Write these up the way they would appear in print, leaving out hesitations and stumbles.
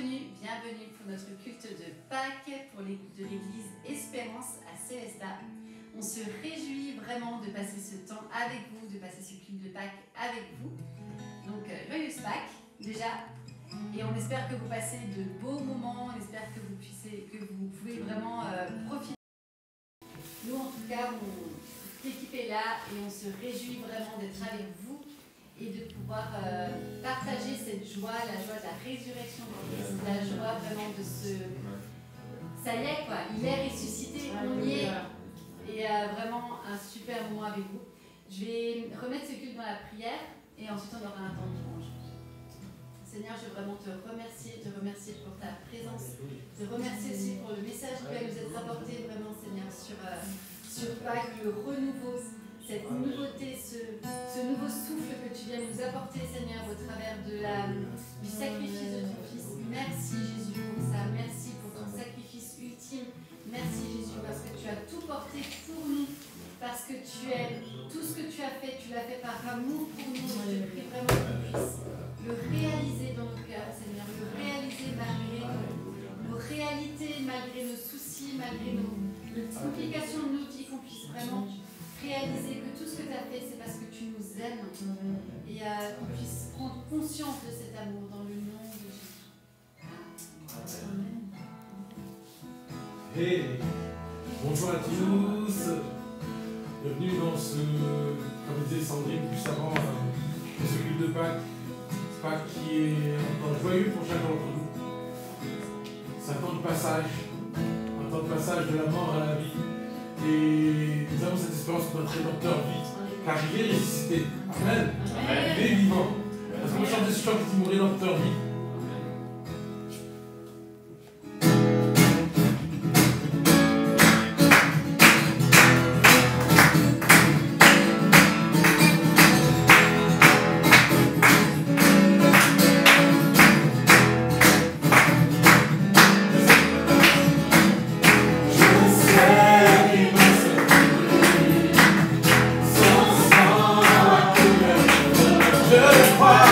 bienvenue pour notre culte de Pâques pour de l'église Espérance à Célestat. On se réjouit vraiment de passer ce temps avec vous, de passer ce culte de Pâques avec vous. Donc, joyeuse Pâques déjà, et on espère que vous passez de beaux moments, on espère que vous pouvez vraiment profiter. Nous en tout cas, l'équipe est là et on se réjouit vraiment d'être avec vous et de pouvoir partager cette joie, la joie de la résurrection de Christ, la joie vraiment de ce... Ça y est quoi, il est ressuscité, on y est. Et vraiment un super moment avec vous. Je vais remettre ce culte dans la prière et ensuite on aura un temps de louange. Seigneur, je veux vraiment te remercier pour ta présence, te remercier aussi pour le message qui va nous être apporté vraiment Seigneur sur Pâques, le renouveau, cette nouveauté, ce nouveau souffle que tu viens nous apporter, Seigneur, au travers du sacrifice de ton Fils. Merci Jésus pour ça, merci pour ton sacrifice ultime. Merci Jésus parce que tu as tout porté pour nous, parce que tu aimes tout ce que tu as fait, tu l'as fait par amour pour nous. Je te prie vraiment que tu puisses le réaliser dans nos cœurs, Seigneur, le réaliser malgré nos réalités, malgré nos soucis, malgré nos complications de nos vies, qu'on puisse vraiment réaliser que tout ce que tu as fait, c'est parce que tu nous aimes et qu'on puisse prendre conscience de cet amour dans le nom de Jésus. Amen. Hey, bonjour à tous, bienvenue dans comme disait Sandrine juste avant, ce culte de Pâques qui est un temps joyeux pour chacun d'entre nous. C'est un temps de passage de la mort à la vie. Et nous avons cette espérance que notre Rédempteur vit, car il est ressuscité. Amen. Amen. Il est vivant. Parce qu'on chante ce chant qui dit mon Rédempteur vit. Je crois.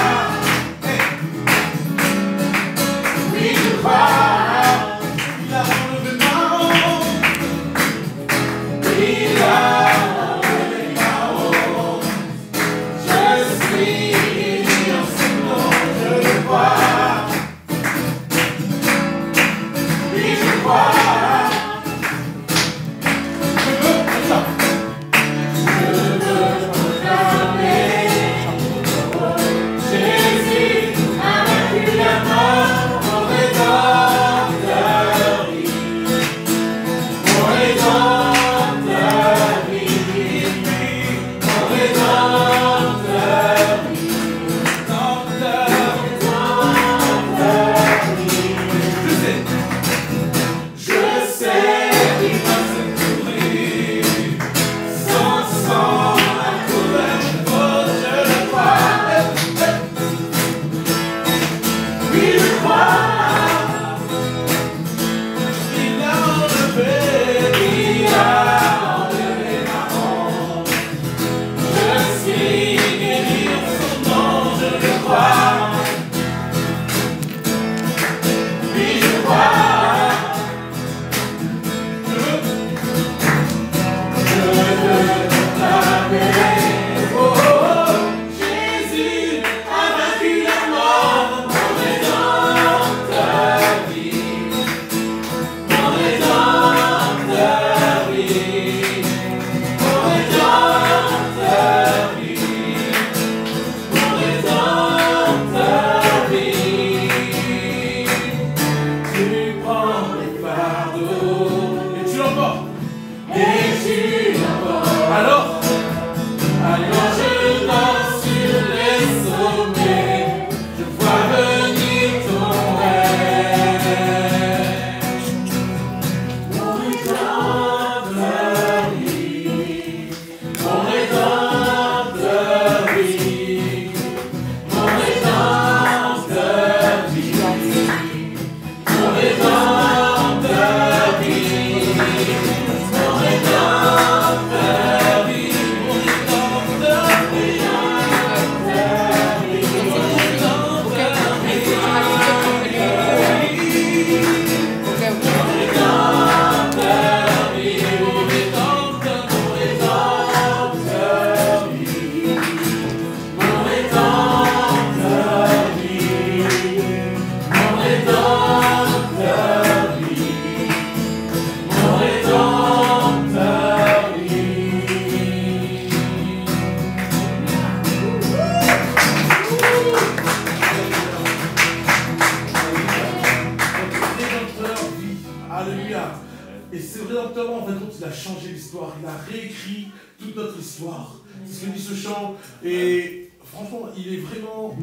il a changé l'histoire, il a réécrit toute notre histoire. C'est ce que dit ce chant. Et franchement, il est vraiment...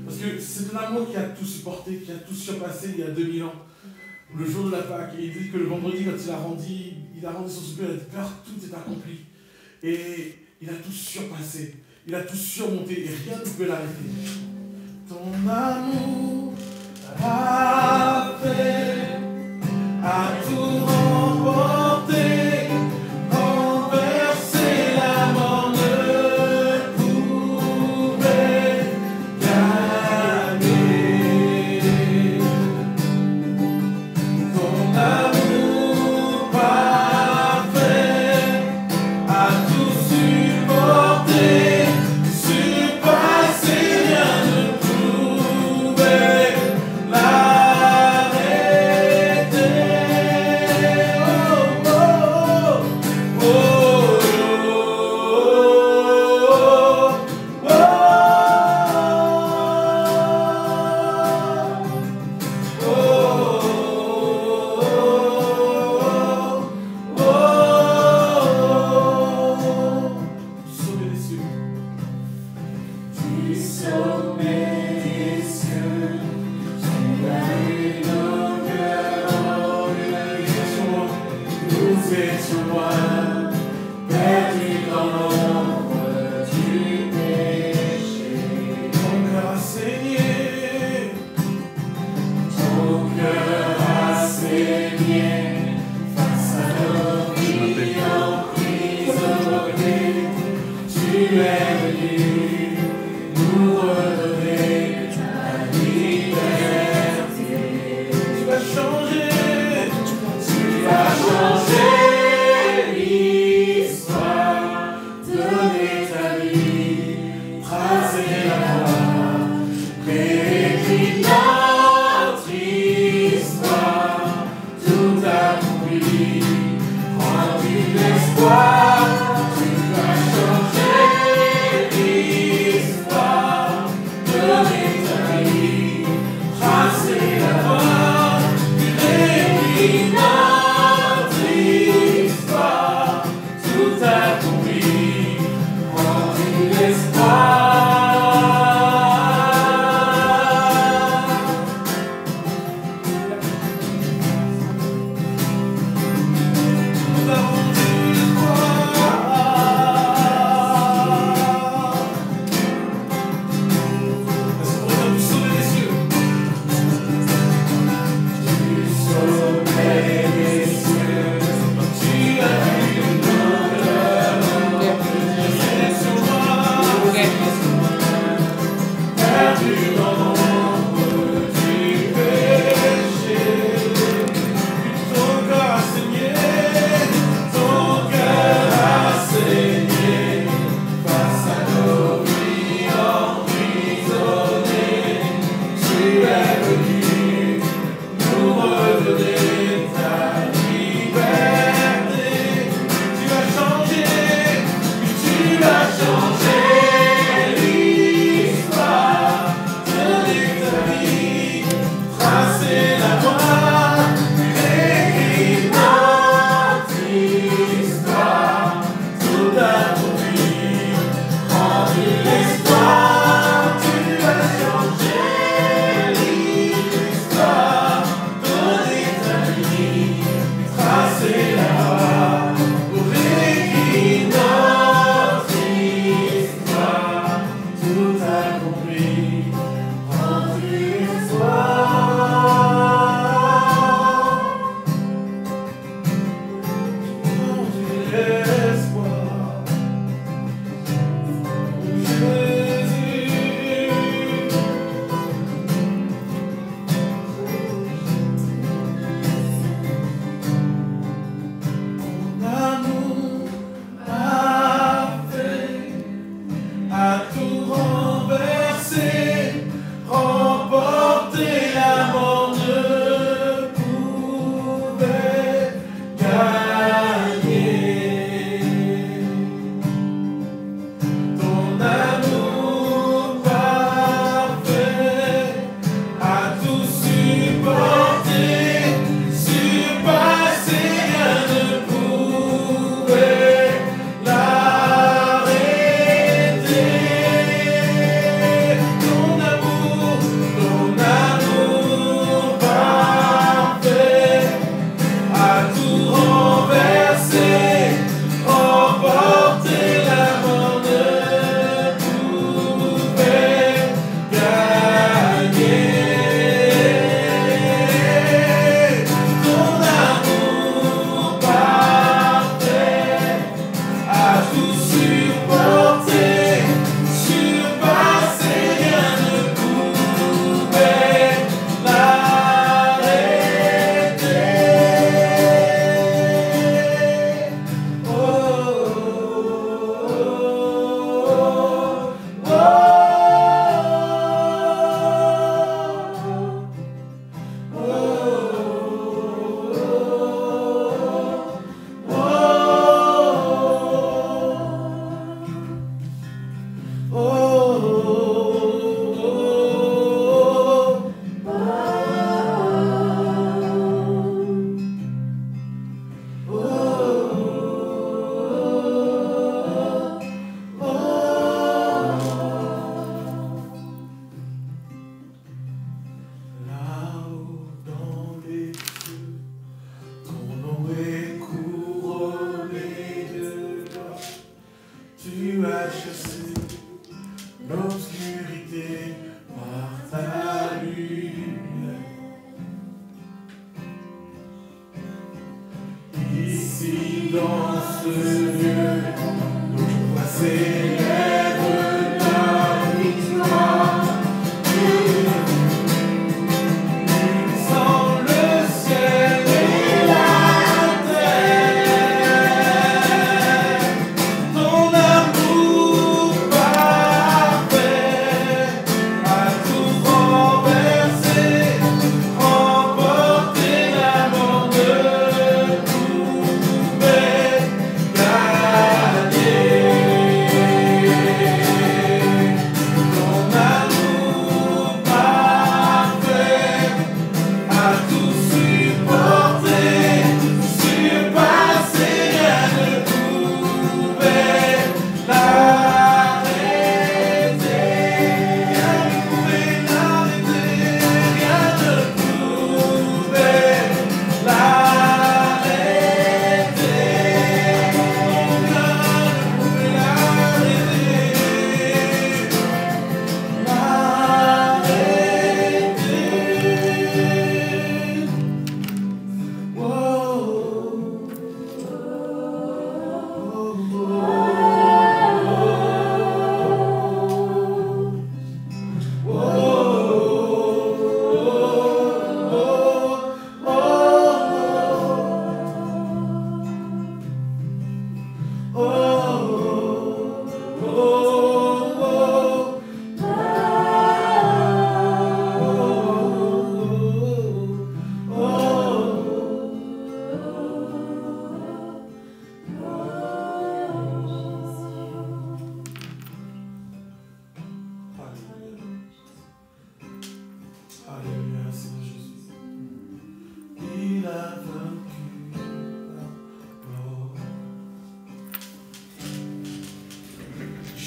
Parce que c'est un amour qui a tout supporté, qui a tout surpassé il y a 2000 ans. Le jour de la Pâque. Et il dit que le vendredi, quand il a rendu son soupir, il a dit, Père, tout est accompli. Et il a tout surpassé. Il a tout surmonté. Et rien ne peut l'arrêter. Ton amour parfait a tout remporté. Renverser la mort ne pouvait gagner. Ton amour parfait a tout supporté. Surpasser, rien ne pouvait.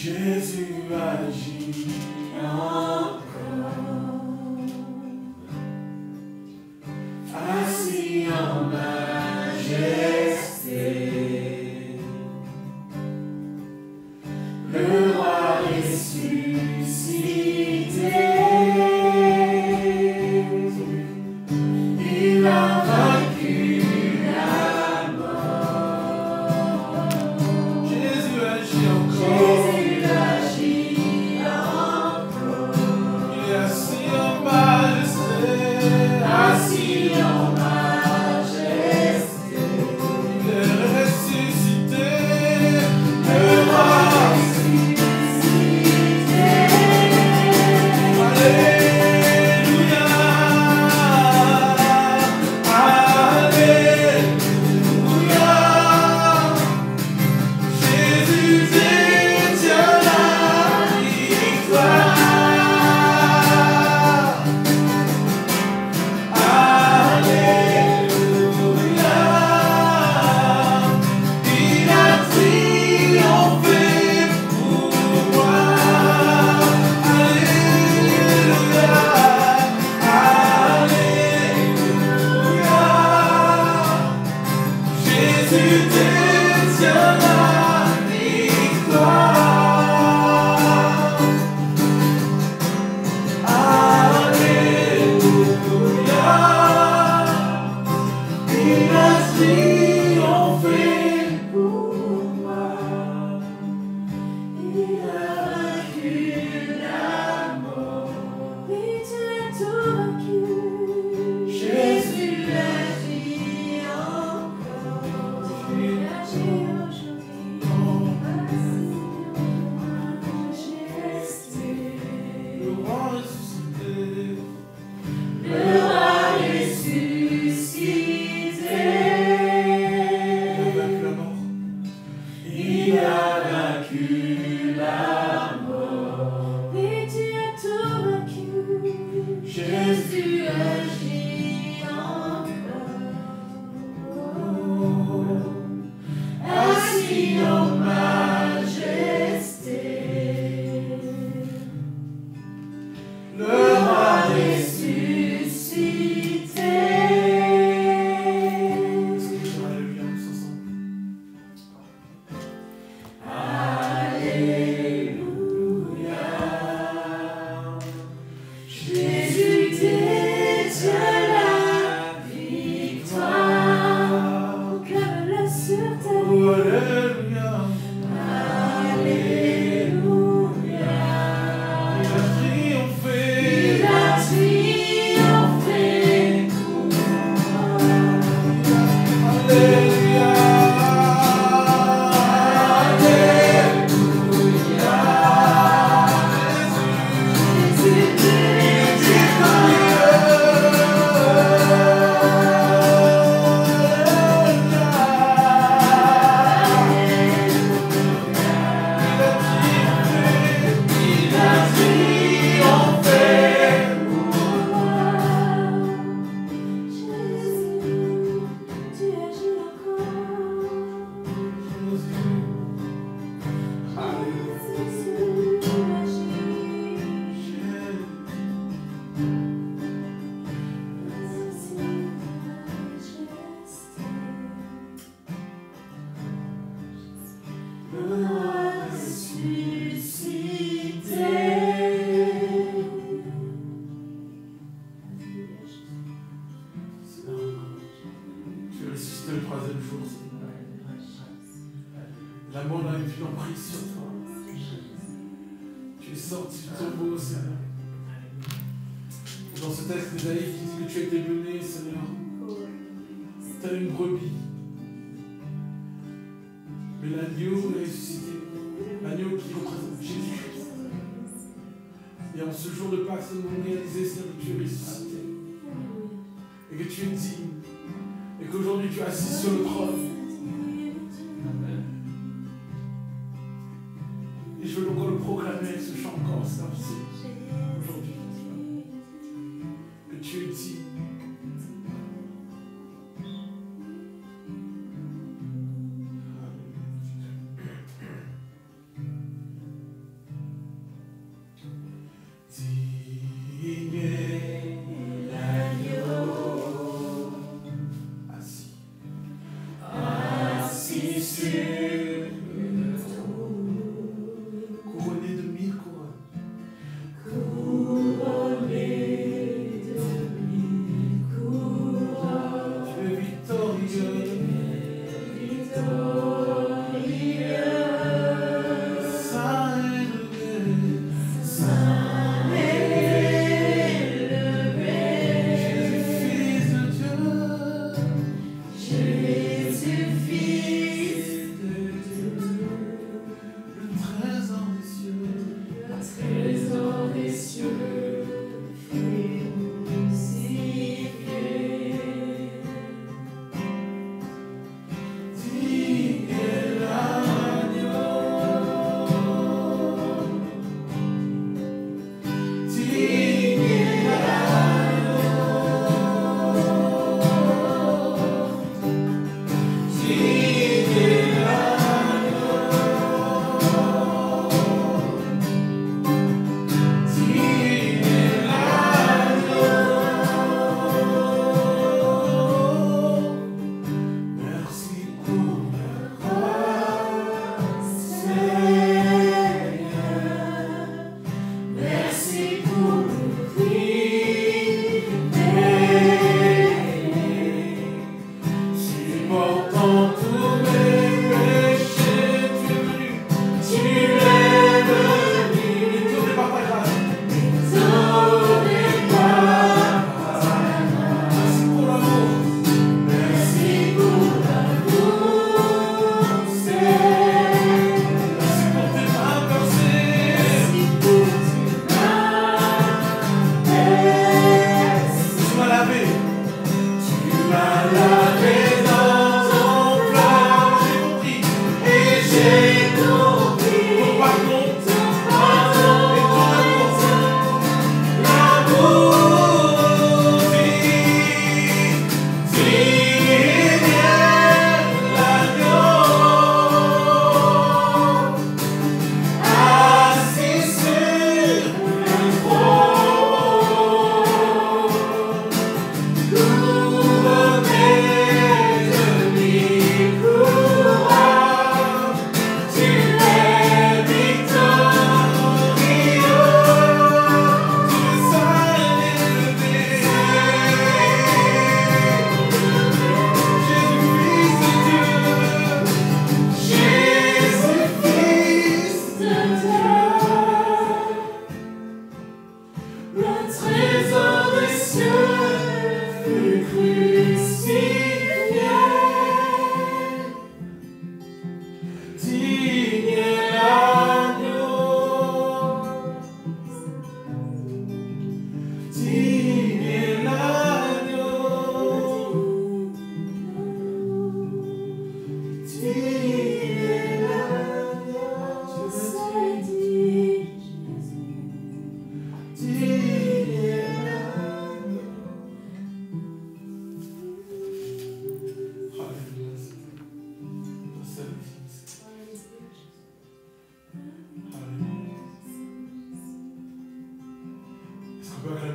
Jésus agit encore. Assis en majesté, le roi ressuscité, il a vaincu la mort. Jésus agit encore. Jésus agit encore. Il est assis en majesté. Assis en majesté. Il est ressuscité. Le roi ressuscité. Alléluia. Alléluia. Jésus détient la victoire. Alléluia. Il a triomphé pour moi. Alléluia. Alléluia. Jésus détient la victoire. Alléluia. Il a triomphé pour moi. Il a vaincu la mort. Oui, tu as tout vaincu. Jésus agit encore. Tu agis aujourd'hui. Assis en majesté. le roi ressuscité. Le roi ressuscité. Il a vaincu la mort. Oui, tu as tout vaincu. Jésus agit encore. assis en majesté. Le roi Ressuscité. Alléluia, tous ensemble. Alléluia. Jésus détient la victoire. Proclame-le sur ta Oh, vie. Alléluia. Alléluia. Il a triomphé. Il a triomphé pour moi. Alléluia. Alléluia. Jésus détient Il a triomphé. Jésus, tu agis encore. Jésus, tu agis. Assis en majesté. Le roi ressuscité. Tu es ressuscité le troisième jour, Seigneur. La mort n'a eu plus d'emprise sur toi. Tu es sorti du tombeau, Seigneur. Et dans ce texte d'Ésaïe qui dit que tu as été mené, Seigneur, tel une brebis. Mais l'agneau est ressuscité. L'agneau qui représente Jésus-Christ. Et en ce jour de Pâques, nous avons réalisé, Seigneur, que tu es ressuscité. Et que tu es digne. Et qu'aujourd'hui tu es assis sur le trône. Et je veux encore le proclamer avec ce chant encore, c'est aujourd'hui. Que tu es digne.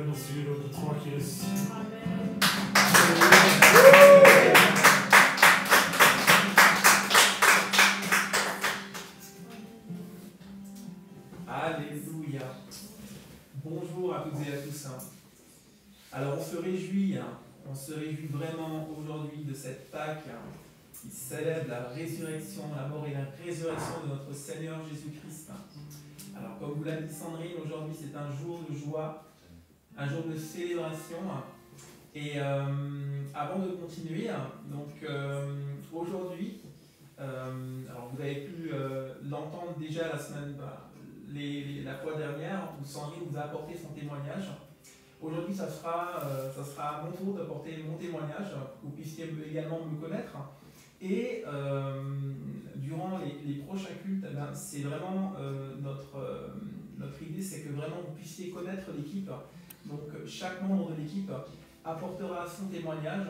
avons aussi l'autre 3 qui ressuscite. Alléluia. Bonjour à toutes et à tous. Alors on se réjouit vraiment aujourd'hui de cette Pâque qui célèbre la résurrection, la mort et la résurrection de notre Seigneur Jésus-Christ. Alors comme vous l'a dit Sandrine, aujourd'hui c'est un jour de joie, un jour de célébration. Et avant de continuer, donc aujourd'hui, alors vous avez pu l'entendre déjà la semaine, la fois dernière, où Sandrine vous a apporté son témoignage. Aujourd'hui, ça sera à mon tour d'apporter mon témoignage, que vous puissiez également me connaître. Et durant les prochains cultes, c'est vraiment notre idée, c'est que vraiment vous puissiez connaître l'équipe. Donc chaque membre de l'équipe apportera son témoignage.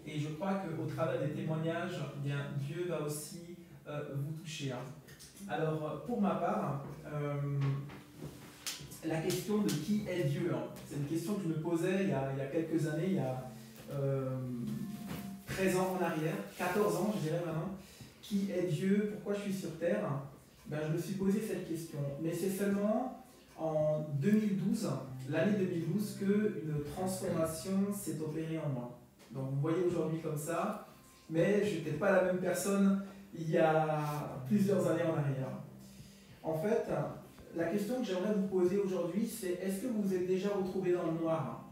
Et je crois qu'au travers des témoignages, eh bien, Dieu va aussi vous toucher. Alors pour ma part, la question de qui est Dieu, c'est une question que je me posais il y a quelques années, il y a 13 ans en arrière, 14 ans je dirais maintenant. Qui est Dieu? Pourquoi je suis sur Terre? Je me suis posé cette question. Mais c'est seulement en 2012, l'année 2012, qu'une transformation s'est opérée en moi. Donc vous voyez aujourd'hui comme ça, mais je n'étais pas la même personne il y a plusieurs années en arrière. En fait, la question que j'aimerais vous poser aujourd'hui, c'est est-ce que vous vous êtes déjà retrouvé dans le noir?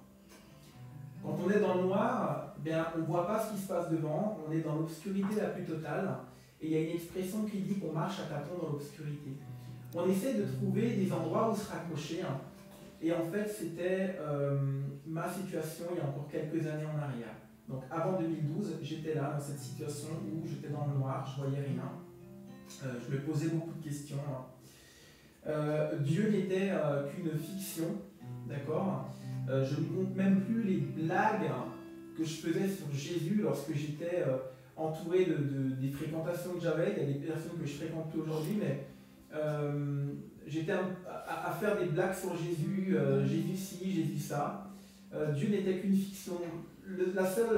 Quand on est dans le noir, on ne voit pas ce qui se passe devant, on est dans l'obscurité la plus totale, et il y a une expression qui dit qu'on marche à tâtons dans l'obscurité. On essaie de trouver des endroits où se raccrocher, et en fait c'était ma situation il y a encore quelques années en arrière. Donc avant 2012, j'étais là dans cette situation où j'étais dans le noir, je ne voyais rien, je me posais beaucoup de questions. Dieu n'était qu'une fiction, d'accord? Je ne compte même plus les blagues que je faisais sur Jésus lorsque j'étais entouré des fréquentations que j'avais. Il y a des personnes que je fréquente plus aujourd'hui, mais j'étais à faire des blagues sur Jésus, Jésus ci, Jésus ça. Dieu n'était qu'une fiction. La seule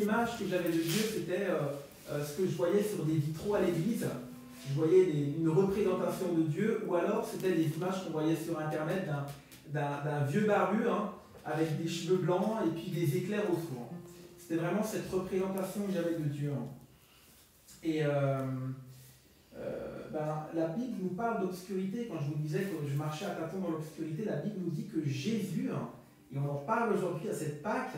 image que j'avais de Dieu, c'était ce que je voyais sur des vitraux à l'église. Je voyais une représentation de Dieu, ou alors c'était des images qu'on voyait sur internet d'un vieux barbu avec des cheveux blancs et puis des éclairs autour. C'était vraiment cette représentation que j'avais de Dieu. Et la Bible nous parle d'obscurité. Quand je vous disais que je marchais à tâtons dans l'obscurité, la Bible nous dit que Jésus, et on en parle aujourd'hui à cette Pâque,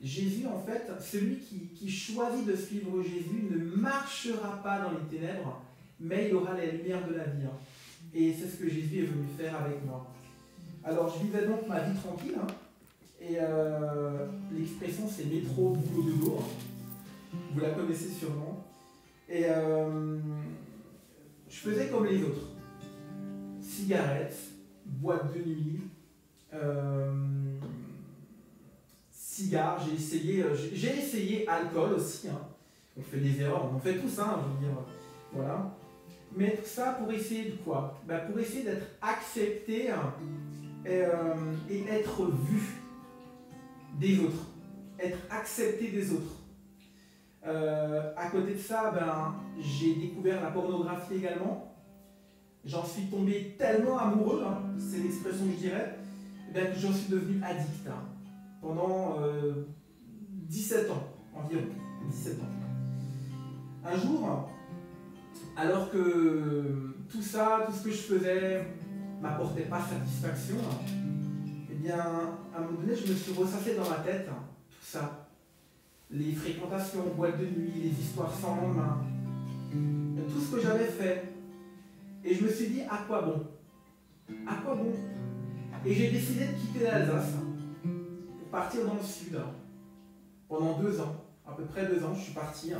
Jésus, en fait, celui qui choisit de suivre Jésus ne marchera pas dans les ténèbres, mais il aura la lumière de la vie. Et c'est ce que Jésus est venu faire avec moi. Alors, je vivais donc ma vie tranquille, et l'expression c'est métro, boulot, dodo. Vous la connaissez sûrement. Et je faisais comme les autres. Cigarettes, boîte de nuit, cigares, j'ai essayé alcool aussi. On fait des erreurs, on en fait tous, je veux dire. Voilà. Mais tout ça pour essayer de quoi? Pour essayer d'être accepté et être vu des autres. Être accepté des autres. À côté de ça, j'ai découvert la pornographie également. J'en suis tombé tellement amoureux, c'est l'expression que je dirais, que j'en suis devenu addict. Pendant 17 ans environ. 17 ans. Un jour, alors que tout ça, tout ce que je faisais m'apportait pas satisfaction, à un moment donné, je me suis ressassé dans ma tête tout ça. Les fréquentations, boîtes de nuit, les histoires sans lendemain, tout ce que j'avais fait. Et je me suis dit, à quoi bon? À quoi bon? Et j'ai décidé de quitter l'Alsace pour partir dans le sud. Pendant 2 ans, à peu près 2 ans, je suis parti.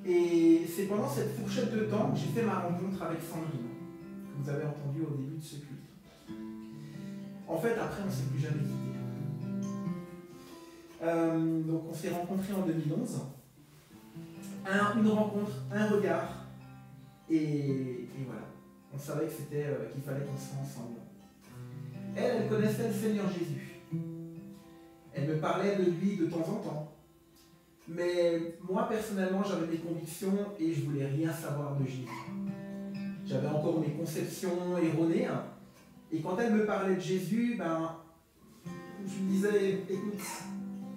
Et c'est pendant cette fourchette de temps que j'ai fait ma rencontre avec Sandrine, que vous avez entendu au début de ce culte. En fait, après, on ne s'est plus jamais quitté. Donc, on s'est rencontrés en 2011. Une rencontre, un regard, et voilà. On savait que qu'il fallait qu'on soit ensemble. elle connaissait le Seigneur Jésus. Elle me parlait de lui de temps en temps. Mais moi, personnellement, j'avais mes convictions et je voulais rien savoir de Jésus. J'avais encore mes conceptions erronées. Hein. Et quand elle me parlait de Jésus, je me disais, écoute,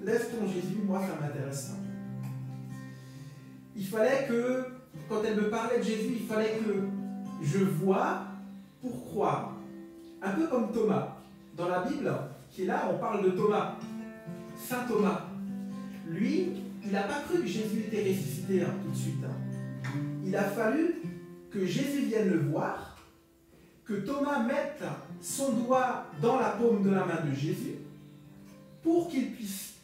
laisse ton Jésus, moi, ça m'intéresse pas. Il fallait que, quand elle me parlait de Jésus, il fallait que je voie pour croire. Un peu comme Thomas. Dans la Bible, qui est là, on parle de Thomas. Saint Thomas. Lui, il n'a pas cru que Jésus était ressuscité tout de suite. Il a fallu que Jésus vienne le voir, que Thomas mette son doigt dans la paume de la main de Jésus pour qu'il puisse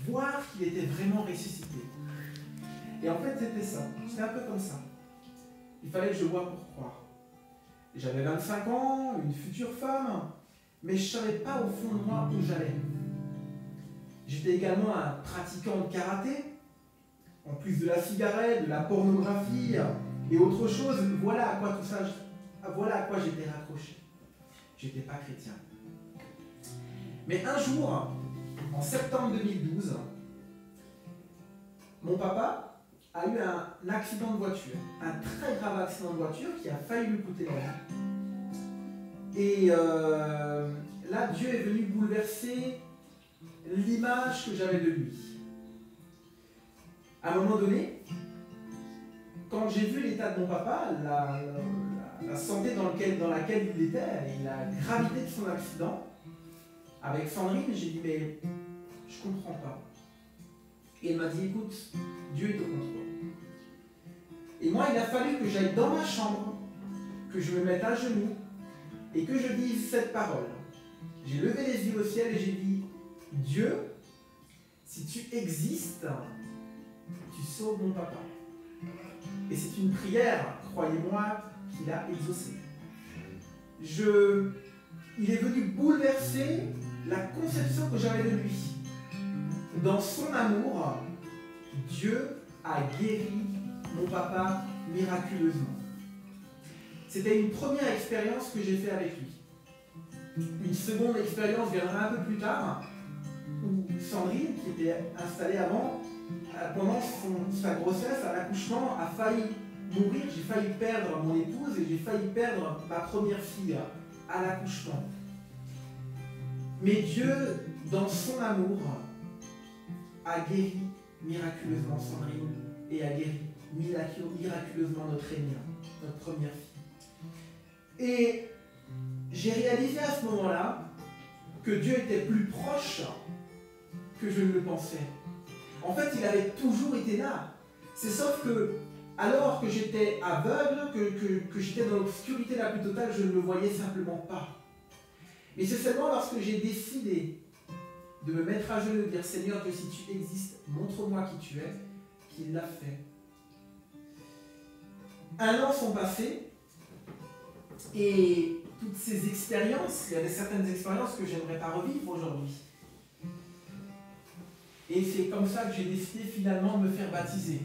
voir qu'il était vraiment ressuscité. Et en fait, c'était ça. C'était un peu comme ça. Il fallait que je voie pour croire. J'avais 25 ans, une future femme, mais je ne savais pas au fond de moi où j'allais. J'étais également un pratiquant de karaté, en plus de la cigarette, de la pornographie et autre chose. Voilà à quoi tout ça, voilà à quoi j'étais raccroché. J'étais pas chrétien. Mais un jour, en septembre 2012, mon papa a eu un accident de voiture, un très grave accident de voiture qui a failli lui coûter la vie. Et là, Dieu est venu bouleverser l'image que j'avais de lui. À un moment donné, quand j'ai vu l'état de mon papa, la santé dans laquelle il était et la gravité de son accident, avec Sandrine, j'ai dit, mais je comprends pas. Et elle m'a dit, écoute, Dieu est au contrôle. Et moi, il a fallu que j'aille dans ma chambre, que je me mette à genoux et que je dise cette parole. J'ai levé les yeux au ciel et j'ai dit, Dieu, si tu existes, tu sauves mon papa. Et c'est une prière, croyez-moi, qu'il a exaucée. Il est venu bouleverser la conception que j'avais de lui. Dans son amour, Dieu a guéri mon papa miraculeusement. C'était une première expérience que j'ai faite avec lui. Une seconde expérience viendra un peu plus tard, où Sandrine, qui était installée avant, pendant sa grossesse, à l'accouchement, a failli mourir. J'ai failli perdre mon épouse et j'ai failli perdre ma première fille à l'accouchement. Mais Dieu, dans son amour, a guéri miraculeusement Sandrine et a guéri miraculeusement notre aînée, notre première fille. Et j'ai réalisé à ce moment-là que Dieu était plus proche que je ne le pensais. En fait, il avait toujours été là. C'est sauf que, alors que j'étais aveugle, que j'étais dans l'obscurité la plus totale, je ne le voyais simplement pas. Mais c'est seulement lorsque j'ai décidé de me mettre à genoux et de dire, Seigneur, que si tu existes, montre-moi qui tu es, qu'il l'a fait. 1 an sont passés, et toutes ces expériences, il y avait certaines expériences que j'aimerais pas revivre aujourd'hui. Et c'est comme ça que j'ai décidé finalement de me faire baptiser,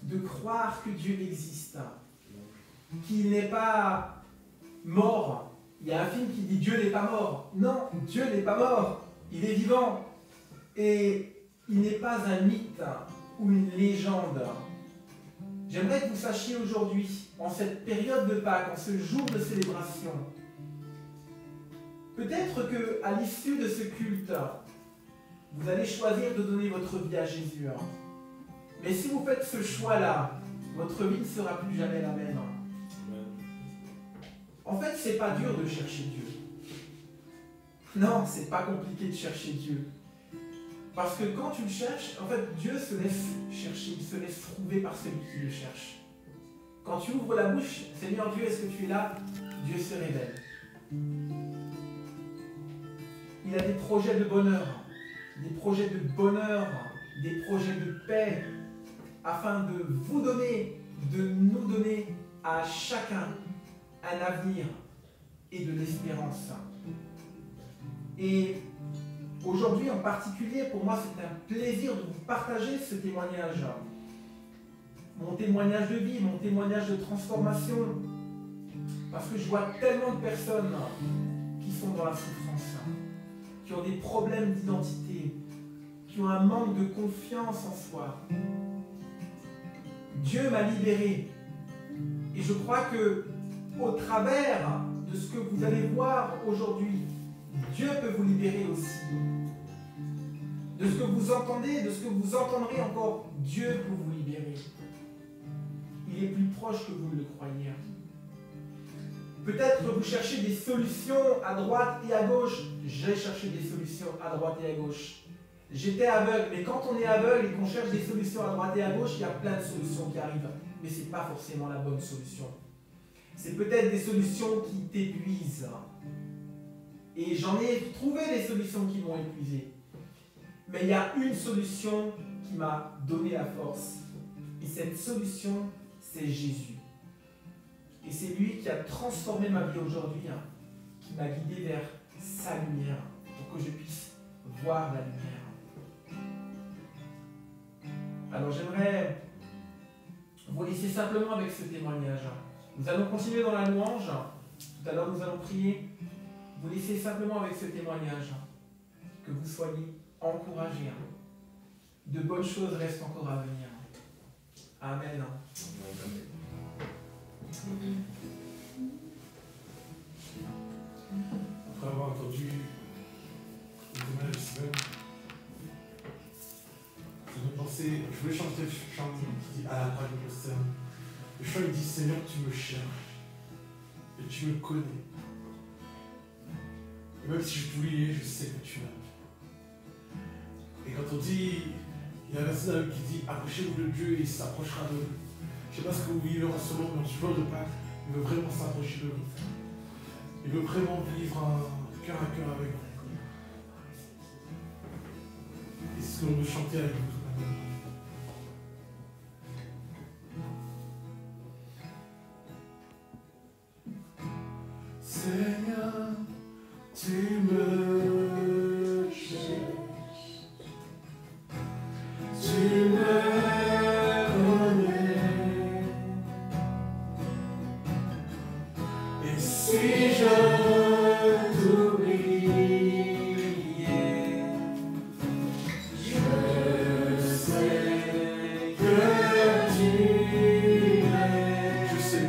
de croire que Dieu existe, qu'il n'est pas mort. Il y a un film qui dit Dieu n'est pas mort. Non, Dieu n'est pas mort, il est vivant. Et il n'est pas un mythe ou une légende. J'aimerais que vous sachiez aujourd'hui, en cette période de Pâques, en ce jour de célébration, peut-être qu'à l'issue de ce culte, vous allez choisir de donner votre vie à Jésus. Mais si vous faites ce choix-là, votre vie ne sera plus jamais la même. En fait, c'est pas dur de chercher Dieu. Non, c'est pas compliqué de chercher Dieu. Parce que quand tu le cherches, en fait, Dieu se laisse chercher, il se laisse trouver par celui qui le cherche. Quand tu ouvres la bouche, Seigneur Dieu, est-ce que tu es là? Dieu se révèle. Il a des projets de bonheur, des projets de bonheur, des projets de paix, afin de vous donner, de nous donner à chacun un avenir et de l'espérance. Et aujourd'hui en particulier, pour moi, c'est un plaisir de vous partager ce témoignage. Mon témoignage de vie, mon témoignage de transformation. Parce que je vois tellement de personnes qui sont dans la souffrance, qui ont des problèmes d'identité, qui ont un manque de confiance en soi. Dieu m'a libéré. Et je crois que au travers de ce que vous allez voir aujourd'hui, Dieu peut vous libérer aussi. De ce que vous entendez, de ce que vous entendrez encore, Dieu peut vous libérer. Il est plus proche que vous ne le croyez. Peut-être que vous cherchez des solutions à droite et à gauche. J'ai cherché des solutions à droite et à gauche. J'étais aveugle, mais quand on est aveugle et qu'on cherche des solutions à droite et à gauche, il y a plein de solutions qui arrivent. Mais ce n'est pas forcément la bonne solution. C'est peut-être des solutions qui t'épuisent. Et j'en ai trouvé des solutions qui m'ont épuisé. Mais il y a une solution qui m'a donné la force. Et cette solution, c'est Jésus. Et c'est lui qui a transformé ma vie aujourd'hui, qui m'a guidé vers sa lumière, pour que je puisse voir la lumière. Alors j'aimerais vous laisser simplement avec ce témoignage. Nous allons continuer dans la louange. Tout à l'heure, nous allons prier. Vous laisser simplement avec ce témoignage. Que vous soyez encouragés. De bonnes choses restent encore à venir. Amen. Après avoir entendu le témoignage de Simone, je voulais chanter le chant qui dit à la croix je me prosterne. Le chant il dit Seigneur, tu me cherches et tu me connais. Et même si je t'oubliais, je sais que tu m'aimes. Et quand on dit, il y a un verset dans la Bible qui dit approchez-vous de Dieu et il s'approchera de vous. Je ne sais pas ce que vous vivez en ce moment, mais ce jour de Pâques, il veut vraiment s'approcher de vous. Il veut vraiment vivre un cœur à cœur avec vous. Et c'est ce que l'on veut chanter avec vous. Seigneur, tu me cherches, tu me connais, et si je t'oubliais, je sais que tu m'aimes, je sais.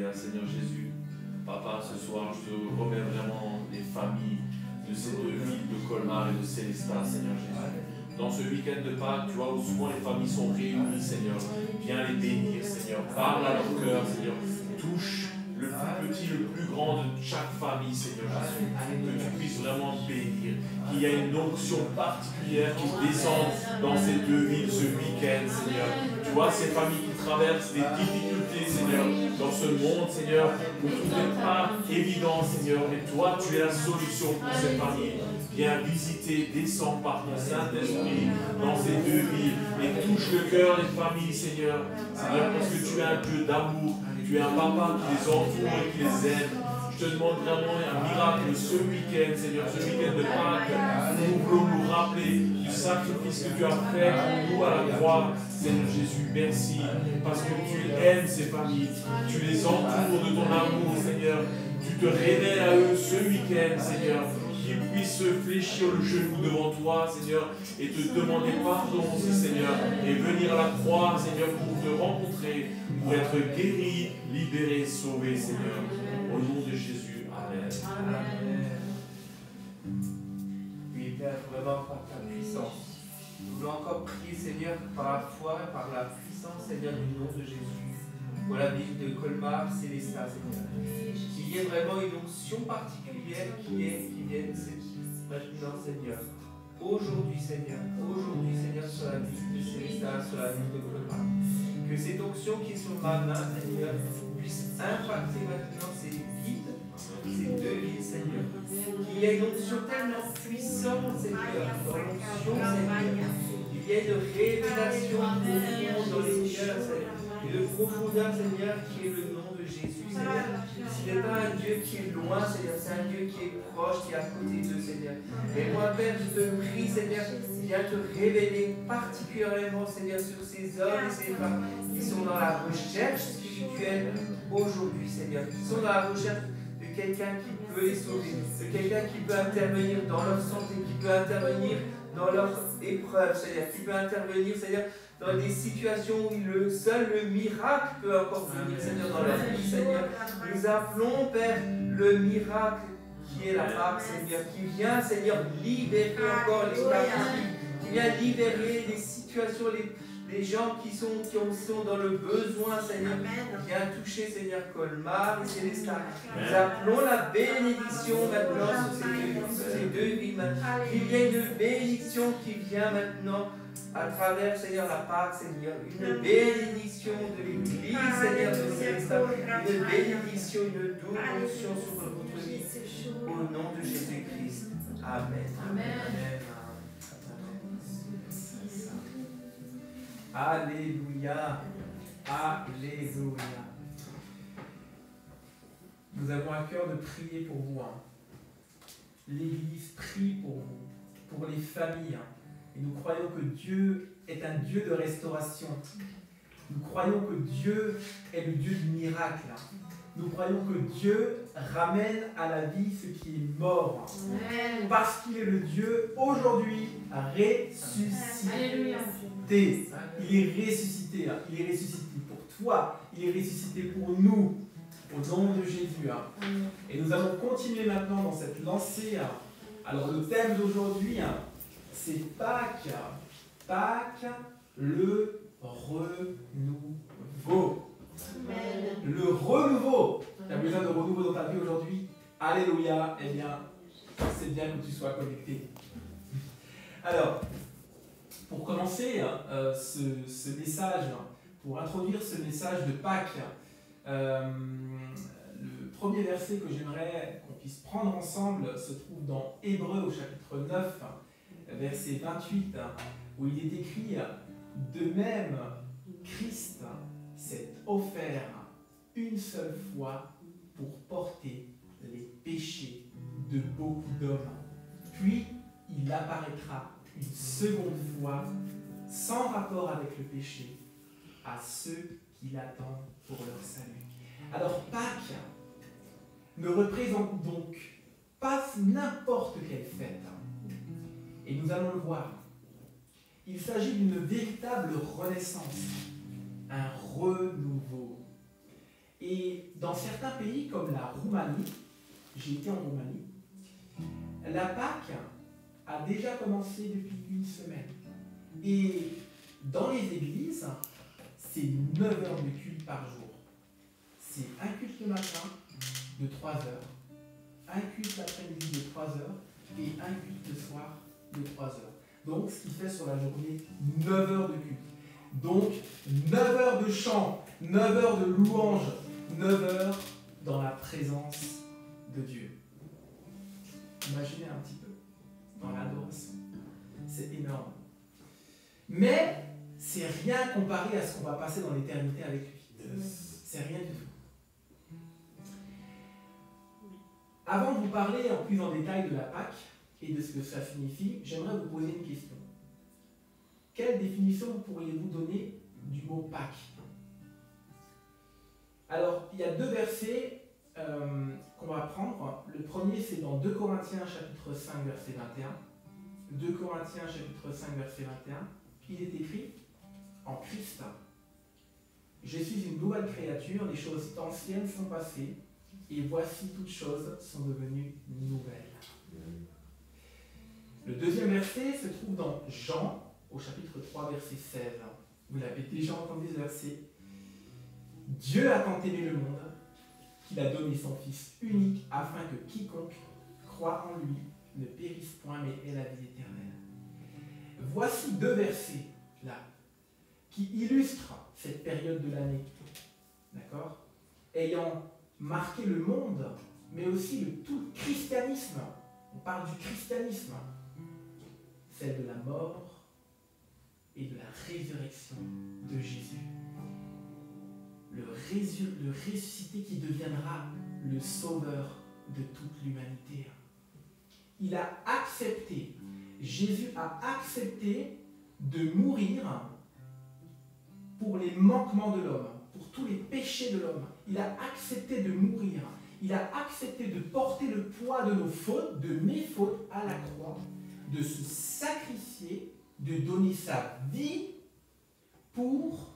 bien, Seigneur Jésus. Papa, ce soir, je te remets vraiment les familles de ces deux villes de Colmar et de Célestat, Seigneur Jésus. Dans ce week-end de Pâques, tu vois, où souvent les familles sont réunies, Seigneur. Viens les bénir, Seigneur. Parle à leur cœur, Seigneur. Touche le plus petit, le plus grand de chaque famille, Seigneur Jésus. Que tu puisses vraiment bénir. Qu'il y ait une onction particulière qui descende dans ces deux villes ce week-end, Seigneur. Tu vois, ces familles qui traversent des difficultés, Seigneur, dans ce monde, Seigneur, où tout n'est pas évident, Seigneur. Mais toi, tu es la solution pour ces familles. Viens visiter, descends par ton Saint-Esprit dans ces deux villes et touche le cœur des familles, Seigneur. Seigneur, parce que tu es un Dieu d'amour, tu es un papa qui les entoure et qui les aime. Je te demande vraiment un miracle ce week-end, Seigneur, ce week-end de Pâques, où nous voulons nous rappeler du sacrifice que tu as fait pour nous à la croix. Seigneur Jésus, merci, parce que tu aimes ces familles, tu les entoures de ton amour, Seigneur. Tu te révèles à eux ce week-end, Seigneur. Qu'ils puissent se fléchir le genou devant toi, Seigneur, et te demander pardon, Seigneur, et venir à la croix, Seigneur, pour te rencontrer, pour être guéri, libéré, sauvé, Seigneur. Au nom de Jésus, Amen. Amen. Oui, Père, vraiment par ta puissance. Nous voulons encore prier, Seigneur, par la foi, par la puissance, Seigneur, du nom de Jésus. Pour la ville de Colmar, Célestat, Seigneur. Qu'il y ait vraiment une onction particulière qui vienne maintenant, Seigneur. Aujourd'hui, Seigneur, sur la ville de Célestat, sur la ville de Colmar. Que cette onction qui est sur ma main, Seigneur, puisse impacter maintenant ces villes, ces deux villes, Seigneur. Qu'il y ait une onction tellement puissante, Seigneur, dans l'onction, Seigneur. Qu'il y ait une révélation profonde dans les cœurs, Seigneur. Et de profondeur, Seigneur, qui est le nom de Jésus, Seigneur. Ce n'est pas un Dieu qui est loin, Seigneur, c'est un Dieu qui est proche, qui est à côté d'eux, Seigneur. Et moi, Père, je te prie, Seigneur, viens te révéler particulièrement, Seigneur, sur ces hommes et ces femmes qui sont dans la recherche spirituelle aujourd'hui, Seigneur. Qui sont dans la recherche de quelqu'un qui peut les sauver, de quelqu'un qui peut intervenir dans leur santé, qui peut intervenir dans leur épreuve, Seigneur, qui peut intervenir, Seigneur, dans des situations où seul le miracle peut encore venir, Seigneur, dans leur vie, Seigneur. Nous appelons, Père, le miracle qui est la Pâque, Seigneur, qui vient, Seigneur, libérer encore les captifs, qui vient libérer les situations, les gens qui sont dans le besoin, Seigneur. Viens toucher, Seigneur, Colmar et Célestat. Nous appelons la bénédiction maintenant sur ces deux villes. Qu'il y ait une bénédiction qui vient maintenant à travers, Seigneur, la Pâque, Seigneur. Une bénédiction de l'Église, Seigneur, de Célestat. Une bénédiction, une double onction sur votre vie. Au nom de Jésus-Christ. Amen. Amen. Alléluia. Alléluia. Nous avons à cœur de prier pour vous. L'Église prie pour vous, pour les familles. Et nous croyons que Dieu est un Dieu de restauration. Nous croyons que Dieu est le Dieu du miracle. Nous croyons que Dieu ramène à la vie ce qui est mort. Amen. Parce qu'il est le Dieu aujourd'hui ressuscité. Alléluia. Il est ressuscité. Il est ressuscité pour toi. Il est ressuscité pour nous. Au nom de Jésus. Et nous allons continuer maintenant dans cette lancée. Alors le thème d'aujourd'hui, c'est Pâques. Pâques, le renouveau. Amen. Le renouveau. Tu as besoin de renouveau dans ta vie aujourd'hui? Alléluia. Eh bien, c'est bien que tu sois connecté. Alors, pour commencer ce message, pour introduire ce message de Pâques, le premier verset que j'aimerais qu'on puisse prendre ensemble se trouve dans Hébreux au chapitre 9, verset 28, où il est écrit « De même, Christ s'est offert une seule fois pour porter les péchés de beaucoup d'hommes. Puis il apparaîtra une seconde fois, sans rapport avec le péché, à ceux qui l'attendent pour leur salut. » Alors Pâques ne représente donc pas n'importe quelle fête. Et nous allons le voir. Il s'agit d'une véritable renaissance, un renouveau. Et dans certains pays comme la Roumanie, j'ai été en Roumanie, la Pâque a déjà commencé depuis une semaine. Et dans les églises, c'est 9 heures de culte par jour. C'est un culte le matin de 3 heures, un culte l'après-midi de 3 heures et un culte le soir de 3 heures. Donc, ce qui fait sur la journée 9 heures de culte. Donc, 9 heures de chant, 9 heures de louange, 9 heures dans la présence de Dieu. Imaginez un petit peu, dans l'adoration. C'est énorme. Mais, c'est rien comparé à ce qu'on va passer dans l'éternité avec lui. C'est rien du tout. Avant de vous parler en plus en détail de la Pâque et de ce que ça signifie, j'aimerais vous poser une question. Quelle définition pourriez-vous donner du mot Pâques? Alors, il y a 2 versets qu'on va prendre. Le premier, c'est dans 2 Corinthiens chapitre 5, verset 21. 2 Corinthiens chapitre 5, verset 21. Il est écrit, en Christ, je suis une nouvelle créature, les choses anciennes sont passées, et voici toutes choses sont devenues nouvelles. Le deuxième verset se trouve dans Jean, au chapitre 3, verset 16. Vous l'avez déjà entendu ce verset. Dieu a tant aimé le monde qu'il a donné son Fils unique afin que quiconque croit en lui ne périsse point mais ait la vie éternelle. Voici 2 versets là qui illustrent cette période de l'année, d'accord, ayant marqué le monde, mais aussi tout le christianisme. On parle du christianisme, celle de la mort et de la résurrection de Jésus. Le ressuscité qui deviendra le sauveur de toute l'humanité. Il a accepté, Jésus a accepté de mourir pour les manquements de l'homme, pour tous les péchés de l'homme. Il a accepté de mourir. Il a accepté de porter le poids de nos fautes, de mes fautes à la croix, de se sacrifier, de donner sa vie pour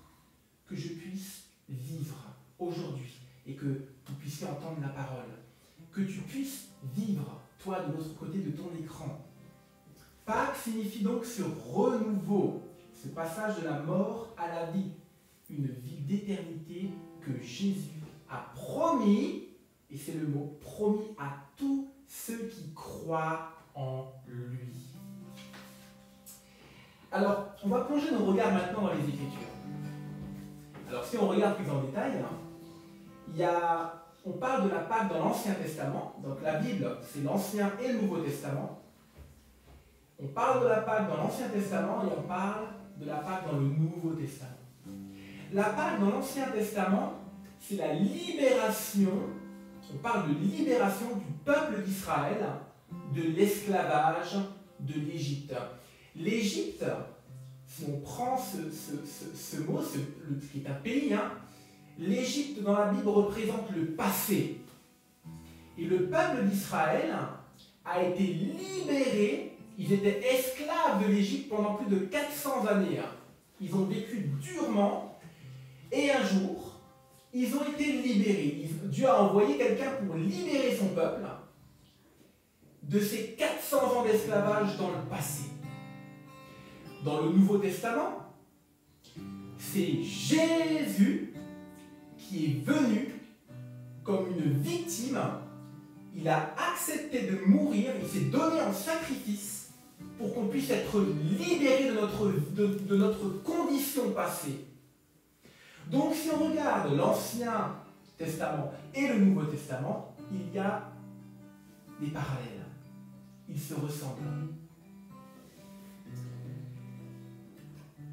que je puisse vivre aujourd'hui et que vous puissiez entendre la parole. Que tu puisses vivre, toi, de l'autre côté de ton écran. Pâques signifie donc ce renouveau, ce passage de la mort à la vie, une vie d'éternité que Jésus a promis, et c'est le mot, promis à tous ceux qui croient en lui. Alors, on va plonger nos regards maintenant dans les Écritures. Alors, si on regarde plus en détail, on parle de la Pâque dans l'Ancien Testament. Donc, la Bible, c'est l'Ancien et le Nouveau Testament. On parle de la Pâque dans l'Ancien Testament et on parle de la Pâque dans le Nouveau Testament. La Pâque dans l'Ancien Testament, c'est la libération, on parle de libération du peuple d'Israël de l'esclavage de l'Égypte. L'Égypte, si on prend ce mot, qui est un pays, l'Égypte dans la Bible représente le passé. Et le peuple d'Israël a été libéré, ils étaient esclaves de l'Égypte pendant plus de 400 années. Ils ont vécu durement, et un jour, ils ont été libérés. Dieu a envoyé quelqu'un pour libérer son peuple de ces 400 ans d'esclavage dans le passé. Dans le Nouveau Testament, c'est Jésus qui est venu comme une victime. Il a accepté de mourir, il s'est donné en sacrifice pour qu'on puisse être libéré de notre condition passée. Donc si on regarde l'Ancien Testament et le Nouveau Testament, il y a des parallèles. Ils se ressemblent.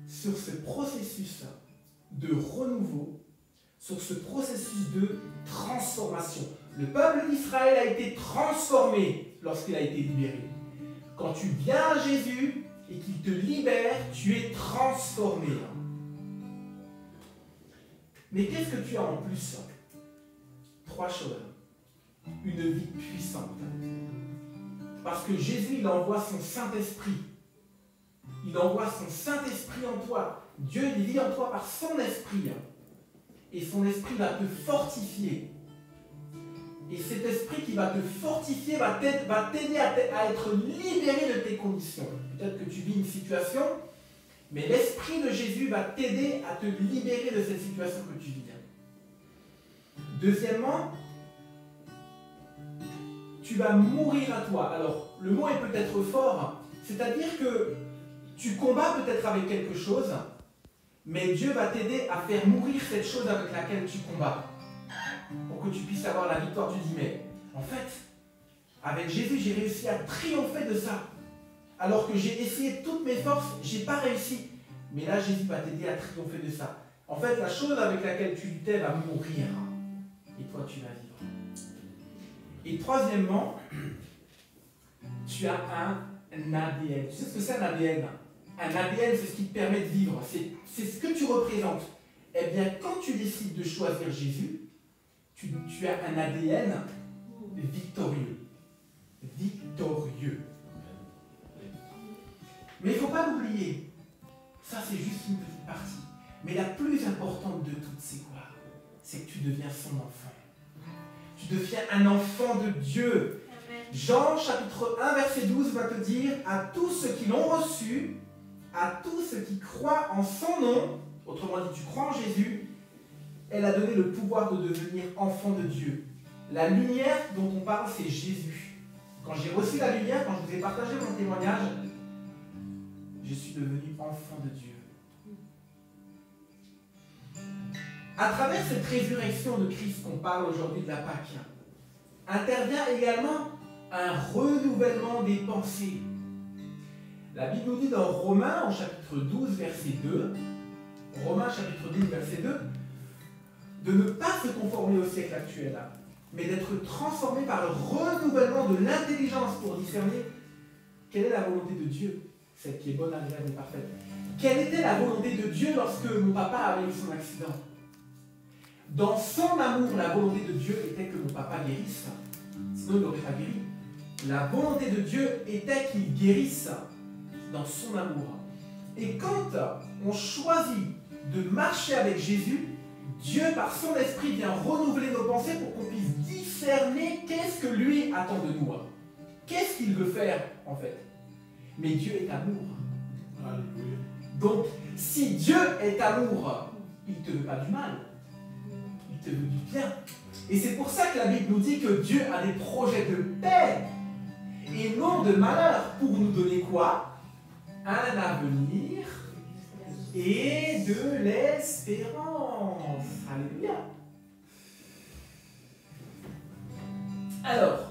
Sur ce processus de renouveau, sur ce processus de transformation, le peuple d'Israël a été transformé lorsqu'il a été libéré. Quand tu viens à Jésus et qu'il te libère, tu es transformé. Mais qu'est-ce que tu as en plus? 3 choses. Une vie puissante. Parce que Jésus, il envoie son Saint-Esprit. Il envoie son Saint-Esprit en toi. Dieu, il vit en toi par son Esprit. et son esprit va te fortifier. Et cet esprit qui va te fortifier va t'aider à être libéré de tes conditions. Peut-être que tu vis une situation, mais l'esprit de Jésus va t'aider à te libérer de cette situation que tu vis. Deuxièmement, tu vas mourir à toi. Alors, le mot est peut-être fort, c'est-à-dire que tu combats peut-être avec quelque chose, mais Dieu va t'aider à faire mourir cette chose avec laquelle tu combats, pour que tu puisses avoir la victoire. Tu dis, mais en fait, avec Jésus, j'ai réussi à triompher de ça. Alors que j'ai essayé toutes mes forces, j'ai pas réussi. Mais là, Jésus va t'aider à triompher de ça. En fait, la chose avec laquelle tu luttais va mourir. Et toi, tu vas vivre. Et troisièmement, tu as un ADN. Tu sais ce que c'est un ADN? Un ADN, c'est ce qui te permet de vivre. C'est ce que tu représentes. Eh bien, quand tu décides de choisir Jésus, tu as un ADN victorieux. Victorieux. Mais il ne faut pas l'oublier. Ça, c'est juste une petite partie. Mais la plus importante de toutes, c'est quoi? C'est que tu deviens son enfant. Tu deviens un enfant de Dieu. Amen. Jean, chapitre 1, verset 12, va te dire, à tous ceux qui l'ont reçu, à tous ceux qui croient en son nom, autrement dit, tu crois en Jésus, elle a donné le pouvoir de devenir enfant de Dieu. La lumière dont on parle, c'est Jésus. Quand j'ai reçu la lumière, quand je vous ai partagé mon témoignage, je suis devenu enfant de Dieu. À travers cette résurrection de Christ qu'on parle aujourd'hui de la Pâque, intervient également un renouvellement des pensées. La Bible nous dit dans Romains, au chapitre 12, verset 2, Romains chapitre 12, verset 2, de ne pas se conformer au siècle actuel, mais d'être transformé par le renouvellement de l'intelligence pour discerner quelle est la volonté de Dieu, celle qui est bonne, agréable et parfaite. Quelle était la volonté de Dieu lorsque mon papa avait eu son accident? Dans son amour, la volonté de Dieu était que mon papa guérisse, sinon il n'aurait pas guéri. La volonté de Dieu était qu'il guérisse dans son amour. Et quand on choisit de marcher avec Jésus, Dieu, par son esprit, vient renouveler nos pensées pour qu'on puisse discerner qu'est-ce que lui attend de nous. Qu'est-ce qu'il veut faire, en fait. Mais Dieu est amour. Alléluia. Donc, si Dieu est amour, il ne te veut pas du mal. Il te veut du bien. Et c'est pour ça que la Bible nous dit que Dieu a des projets de paix et non de malheur pour nous donner quoi? Un avenir et de l'espérance. Alléluia. Alors,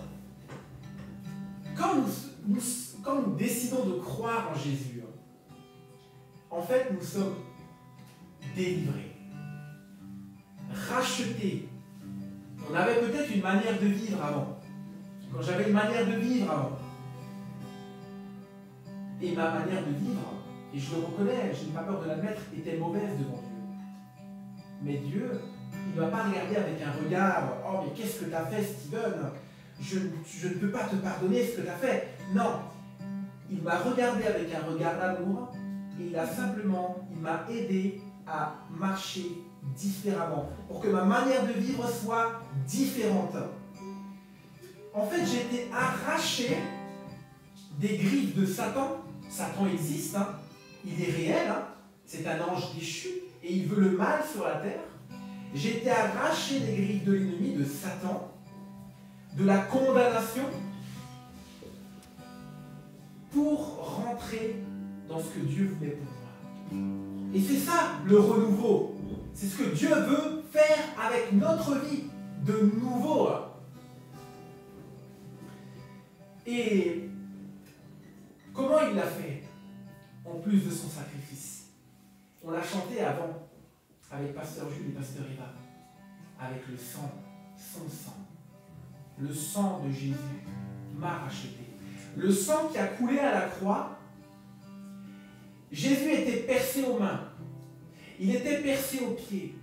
quand nous décidons de croire en Jésus, en fait, nous sommes délivrés, rachetés. On avait peut-être une manière de vivre avant. Quand j'avais une manière de vivre avant. Et ma manière de vivre, et je le reconnais, je n'ai pas peur de l'admettre, était mauvaise devant Dieu. Mais Dieu, il ne va pas regarder avec un regard, oh mais qu'est-ce que tu as fait, Steven? Je ne peux pas te pardonner ce que tu as fait. Non, il m'a regardé avec un regard d'amour et il m'a aidé à marcher différemment, pour que ma manière de vivre soit différente. En fait, j'ai été arraché des griffes de Satan. Satan existe, hein. Il est réel, hein. C'est un ange déchu et il veut le mal sur la terre. J'ai été arraché des griffes de l'ennemi, de Satan, de la condamnation, pour rentrer dans ce que Dieu voulait pour moi. Et c'est ça le renouveau. C'est ce que Dieu veut faire avec notre vie de nouveau. Et comment il l'a fait? En plus de son sacrifice. On l'a chanté avant avec Pasteur Jules et Pasteur Eva. Avec le sang, son sang. Le sang de Jésus m'a racheté. Le sang qui a coulé à la croix. Jésus était percé aux mains. Il était percé aux pieds.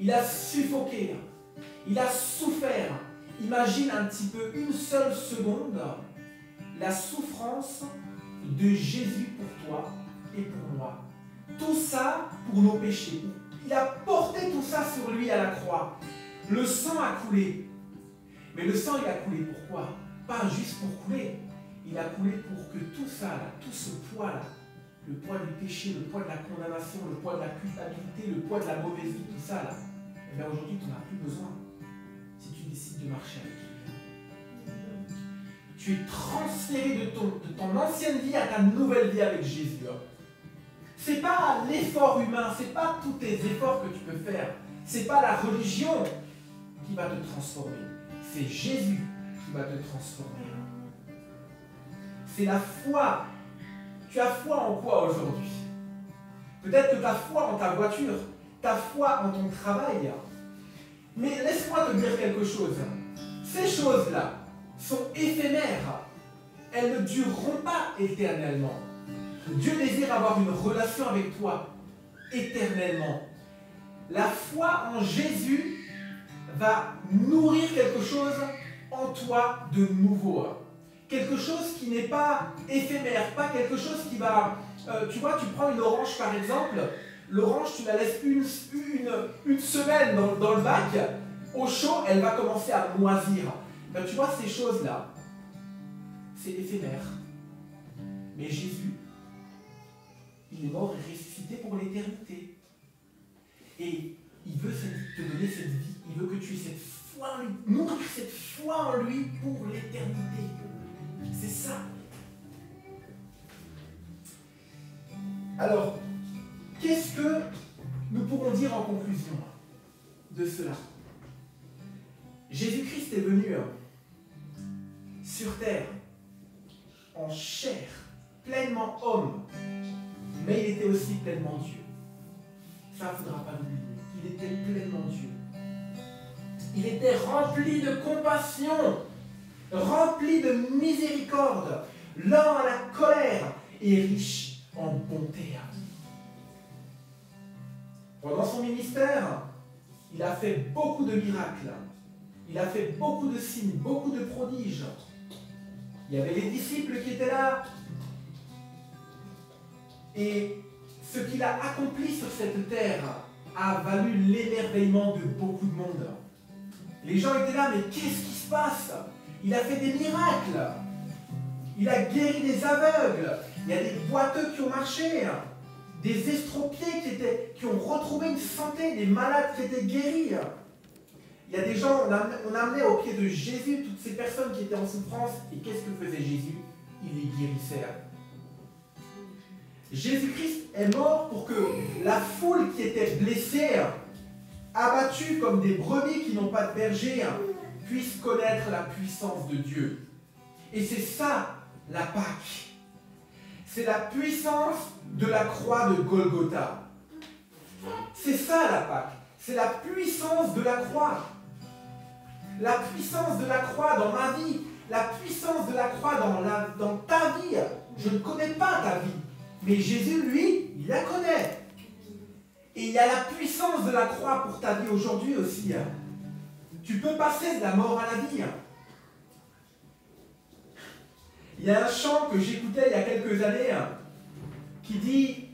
Il a suffoqué. Il a souffert. Imagine un petit peu, une seule seconde, la souffrance de Jésus pour toi et pour moi. Tout ça pour nos péchés. Il a porté tout ça sur lui. lui à la croix. Le sang a coulé. Mais le sang, il a coulé pourquoi? Pas juste pour couler. Il a coulé pour que tout ça, là, tout ce poids-là, le poids du péché, le poids de la condamnation, le poids de la culpabilité, le poids de la mauvaise vie, tout ça, là, eh bien aujourd'hui, tu n'en as plus besoin si tu décides de marcher avec lui. Tu es transféré de ton ancienne vie à ta nouvelle vie avec Jésus. C'est pas l'effort humain, c'est pas tous tes efforts que tu peux faire, c'est pas la religion qui va te transformer, c'est Jésus qui va te transformer. C'est la foi. Tu as foi en quoi aujourd'hui? Peut-être que tu as foi en ta voiture, ta foi en ton travail. Mais laisse-moi te dire quelque chose. Ces choses-là sont éphémères. Elles ne dureront pas éternellement. Dieu désire avoir une relation avec toi éternellement. La foi en Jésus va nourrir quelque chose en toi de nouveau. Quelque chose qui n'est pas éphémère, pas quelque chose qui va... tu vois, tu prends une orange par exemple, l'orange tu la laisses une semaine dans le bac, au chaud elle va commencer à moisir. Ben, tu vois ces choses-là, c'est éphémère. Mais Jésus, il est mort et ressuscité pour l'éternité. Et il veut te donner cette vie, il veut que tu aies cette foi en lui, nourrir cette foi en lui pour l'éternité. C'est ça. Alors, qu'est-ce que nous pourrons dire en conclusion de cela? Jésus-Christ est venu sur terre, en chair, pleinement homme, mais il était aussi pleinement Dieu. Ça, il ne faudra pas l'oublier. Il était pleinement Dieu. Il était rempli de compassion, rempli de miséricorde, lent à la colère et riche en bonté. Pendant son ministère, il a fait beaucoup de miracles. Il a fait beaucoup de signes, beaucoup de prodiges. Il y avait les disciples qui étaient là. Et ce qu'il a accompli sur cette terre a valu l'émerveillement de beaucoup de monde. Les gens étaient là, mais qu'est-ce qui se passe? Il a fait des miracles. Il a guéri des aveugles. Il y a des boiteux qui ont marché. Des estropiés qui ont retrouvé une santé. Des malades qui étaient guéris. Il y a des gens, on amenait au pied de Jésus toutes ces personnes qui étaient en souffrance. Et qu'est-ce que faisait Jésus? Il les guérissait. Jésus-Christ est mort pour que la foule qui était blessée, abattue comme des brebis qui n'ont pas de berger, puisse connaître la puissance de Dieu. Et c'est ça, la Pâque. C'est la puissance de la croix de Golgotha. C'est ça, la Pâque. C'est la puissance de la croix. La puissance de la croix dans ma vie. La puissance de la croix dans ta vie. Je ne connais pas ta vie. Mais Jésus, lui, il la connaît. Et il y a la puissance de la croix pour ta vie aujourd'hui aussi. Tu peux passer de la mort à la vie. Il y a un chant que j'écoutais il y a quelques années qui dit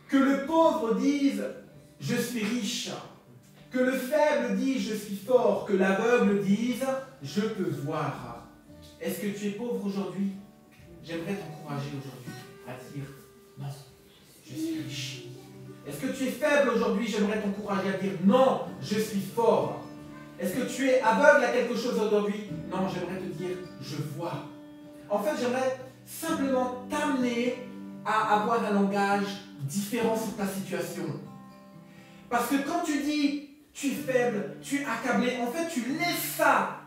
que le pauvre dise « je suis riche », que le faible dise « je suis fort », que l'aveugle dise « je peux voir ». Est-ce que tu es pauvre aujourd'hui? J'aimerais t'encourager aujourd'hui à dire « non, je suis riche ». Est-ce que tu es faible aujourd'hui? J'aimerais t'encourager à dire « non, je suis fort ». Est-ce que tu es aveugle à quelque chose aujourd'hui? Non, j'aimerais te dire « je vois ». En fait, j'aimerais simplement t'amener à avoir un langage différent sur ta situation. Parce que quand tu dis tu es faible, tu es accablé, en fait, tu laisses ça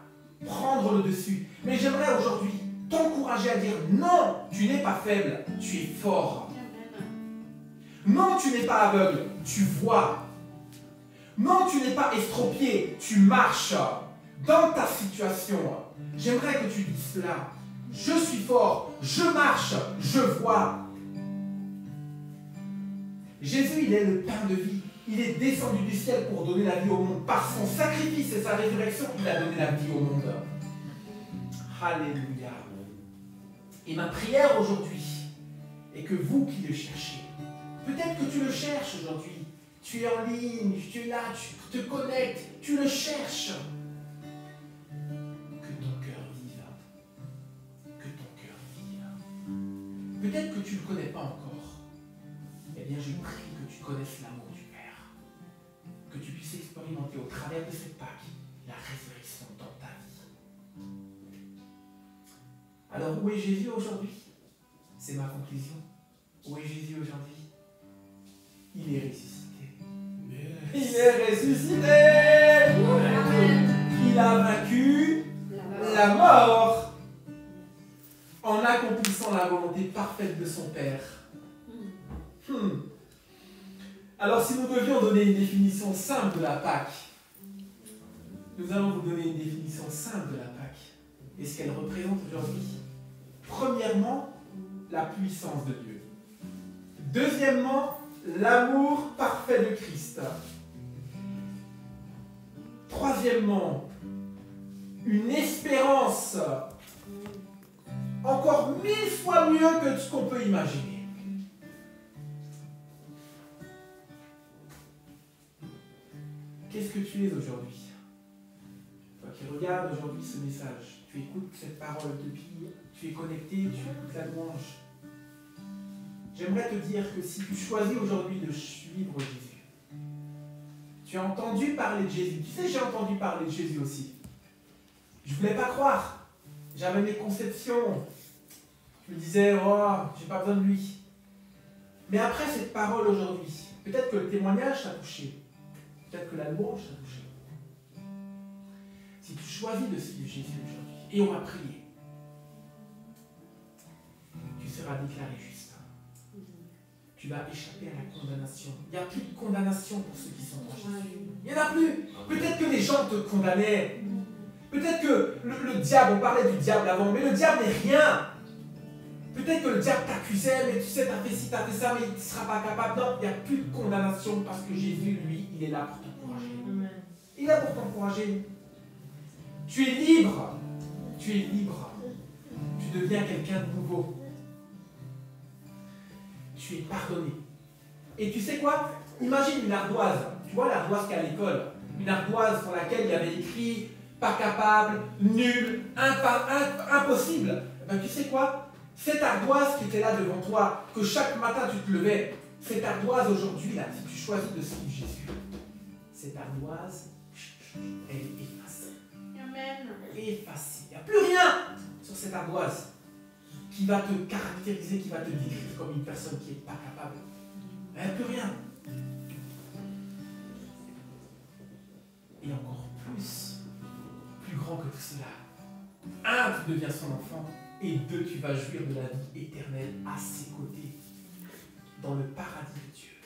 prendre le dessus. Mais j'aimerais aujourd'hui t'encourager à dire non, tu n'es pas faible, tu es fort. Non, tu n'es pas aveugle, tu vois. Non, tu n'es pas estropié, tu marches dans ta situation. J'aimerais que tu dises cela. Je suis fort, je marche, je vois. Jésus, il est le pain de vie. Il est descendu du ciel pour donner la vie au monde. Par son sacrifice et sa résurrection, il a donné la vie au monde. Alléluia. Et ma prière aujourd'hui est que vous qui le cherchez, peut-être que tu le cherches aujourd'hui, tu es en ligne, tu es là, tu te connectes, tu le cherches. Que ton cœur vive. Que ton cœur vive. Peut-être que tu ne le connais pas encore. Eh bien, je prie que tu connaisses l'amour du Père. Que tu puisses expérimenter au travers de cette Pâques la résurrection dans ta vie. Alors, où est Jésus aujourd'hui? C'est ma conclusion. Où est Jésus aujourd'hui? Il est ressuscité. Il est ressuscité. Il a vaincu la mort en accomplissant la volonté parfaite de son Père. Alors, si nous devions donner une définition simple de la Pâque, nous allons vous donner une définition simple de la Pâque et ce qu'elle représente aujourd'hui. Premièrement, la puissance de Dieu. Deuxièmement, l'amour parfait de Christ. Troisièmement, une espérance encore 1000 fois mieux que ce qu'on peut imaginer. Qu'est-ce que tu es aujourd'hui? Toi qui regardes aujourd'hui ce message, tu écoutes cette parole depuis, tu es connecté, tu écoutes la louange. J'aimerais te dire que si tu choisis aujourd'hui de suivre Jésus, tu as entendu parler de Jésus. Tu sais, j'ai entendu parler de Jésus aussi. Je ne voulais pas croire. J'avais mes conceptions. Je me disais, oh, j'ai pas besoin de lui. Mais après cette parole aujourd'hui, peut-être que le témoignage t'a touché. Peut-être que la louange t'a touché. Si tu choisis de suivre Jésus aujourd'hui, et on va prier, tu seras déclaré juste. Tu vas échapper à la condamnation. Il n'y a plus de condamnation pour ceux qui sont en Jésus. Il n'y en a plus. Peut-être que les gens te condamnaient. Peut-être que le diable, on parlait du diable avant, mais le diable n'est rien. Peut-être que le diable t'accusait, mais tu sais, t'as fait ci, t'as fait ça, mais il ne sera pas capable. Non, il n'y a plus de condamnation parce que Jésus, lui, il est là pour t'encourager. Il est là pour t'encourager. Tu es libre. Tu es libre. Tu deviens quelqu'un de nouveau. Tu es pardonné. Et tu sais quoi? Imagine une ardoise. Tu vois l'ardoise qu'il y a à l'école. Une ardoise sur laquelle il y avait écrit pas capable, nul, impossible. Ben, tu sais quoi? Cette ardoise qui était là devant toi, que chaque matin tu te levais, cette ardoise aujourd'hui, là, si tu choisis de suivre Jésus, cette ardoise, elle est effacée. Amen. Effacée. Il n'y a plus rien sur cette ardoise qui va te caractériser, qui va te décrire comme une personne qui n'est pas capable. Il n'y a plus rien. Et encore plus grand que tout cela. Un, tu deviens son enfant, et deux, tu vas jouir de la vie éternelle à ses côtés, dans le paradis de Dieu.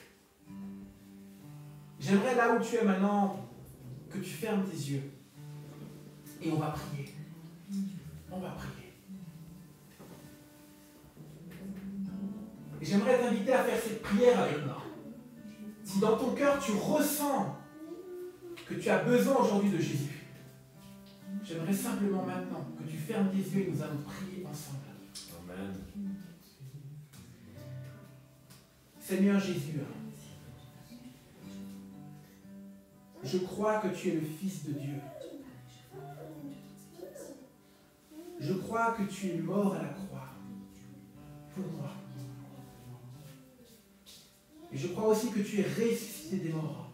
J'aimerais là où tu es maintenant, que tu fermes tes yeux, et on va prier. On va prier. Et j'aimerais t'inviter à faire cette prière avec moi. Si dans ton cœur tu ressens que tu as besoin aujourd'hui de Jésus, j'aimerais simplement maintenant que tu fermes tes yeux et nous allons prier ensemble. Amen. Seigneur Jésus, je crois que tu es le Fils de Dieu. Je crois que tu es mort à la croix pour moi. Et je crois aussi que tu es ressuscité des morts.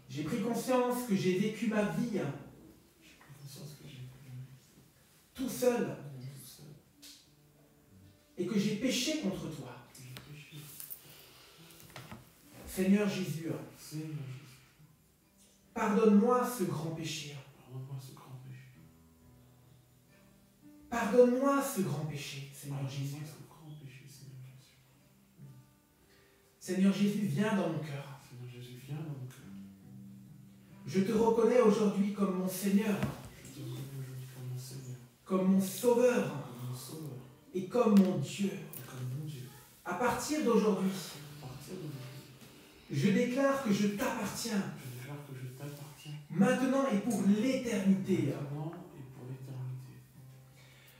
J'ai pris conscience que j'ai vécu ma vie tout seul et que j'ai péché contre toi. Seigneur Jésus, pardonne-moi ce grand péché. Pardonne-moi ce grand péché, Seigneur Jésus. Seigneur Jésus, viens dans mon cœur. Je te reconnais aujourd'hui comme mon Seigneur, comme mon Sauveur et comme mon Dieu. À partir d'aujourd'hui, je déclare que je t'appartiens maintenant et pour l'éternité.